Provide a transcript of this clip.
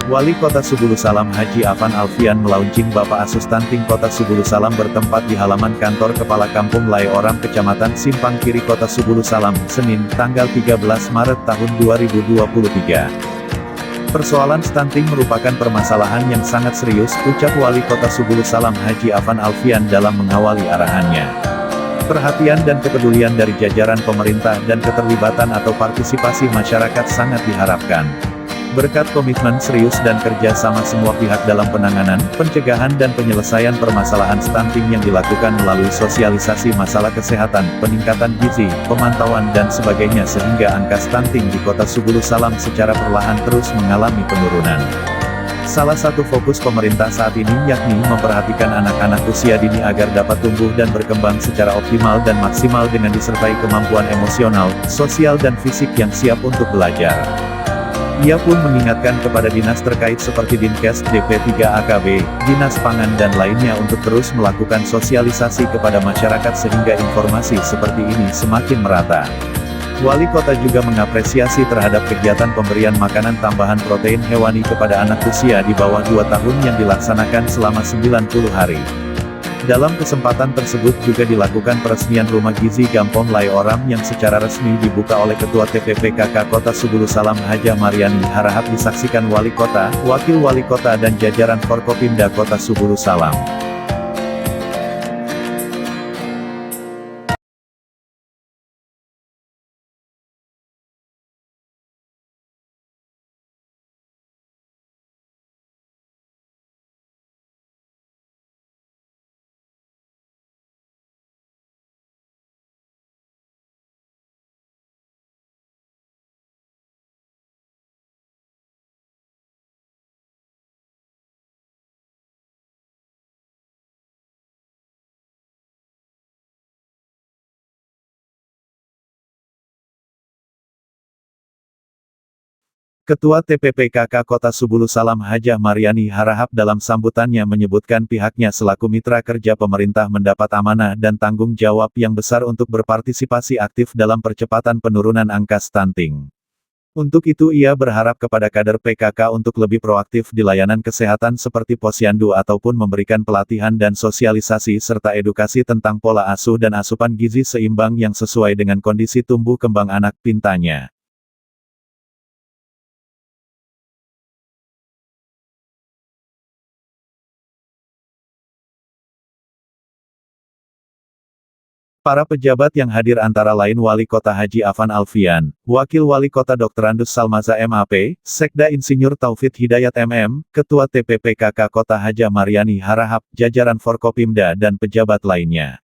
Wali Kota Subulu Salam Haji Afan Alfian melaunching Bapak Asuh Stunting Kota Subulu Salam bertempat di halaman kantor Kepala Kampung Lai Oram Kecamatan Simpang Kiri Kota Subulu Salam, Senin, tanggal 13 Maret tahun 2023. Persoalan stunting merupakan permasalahan yang sangat serius, ucap Wali Kota Subulu Salam Haji Afan Alfian dalam mengawali arahannya. Perhatian dan kepedulian dari jajaran pemerintah dan keterlibatan atau partisipasi masyarakat sangat diharapkan. Berkat komitmen serius dan kerja sama semua pihak dalam penanganan, pencegahan dan penyelesaian permasalahan stunting yang dilakukan melalui sosialisasi masalah kesehatan, peningkatan gizi, pemantauan dan sebagainya sehingga angka stunting di Kota Subulu Salam secara perlahan terus mengalami penurunan. Salah satu fokus pemerintah saat ini yakni memperhatikan anak-anak usia dini agar dapat tumbuh dan berkembang secara optimal dan maksimal dengan disertai kemampuan emosional, sosial dan fisik yang siap untuk belajar. Ia pun mengingatkan kepada dinas terkait seperti Dinkes, DP3AKB, Dinas Pangan dan lainnya untuk terus melakukan sosialisasi kepada masyarakat sehingga informasi seperti ini semakin merata. Wali Kota juga mengapresiasi terhadap kegiatan pemberian makanan tambahan protein hewani kepada anak usia di bawah 2 tahun yang dilaksanakan selama 90 hari. Dalam kesempatan tersebut juga dilakukan peresmian Rumah Gizi Gampong Lai Oram yang secara resmi dibuka oleh Ketua TPPKK Kota Subulu Salam Haja Mariani Harahap disaksikan Wali Kota, Wakil Wali Kota dan jajaran Forkopimda Kota Subulu Salam. Ketua TPPKK Kota Subulu Salam Haja Mariani Harahap dalam sambutannya menyebutkan pihaknya selaku mitra kerja pemerintah mendapat amanah dan tanggung jawab yang besar untuk berpartisipasi aktif dalam percepatan penurunan angka stunting. Untuk itu ia berharap kepada kader PKK untuk lebih proaktif di layanan kesehatan seperti posyandu ataupun memberikan pelatihan dan sosialisasi serta edukasi tentang pola asuh dan asupan gizi seimbang yang sesuai dengan kondisi tumbuh kembang anak, pintanya. Para pejabat yang hadir antara lain Wali Kota Haji Afan Alfian, Wakil Wali Kota Dr. Andus Salmaza MAP, Sekda Insinyur Taufik Hidayat MM, Ketua TPPKK Kota Haja Mariani Harahap, jajaran Forkopimda dan pejabat lainnya.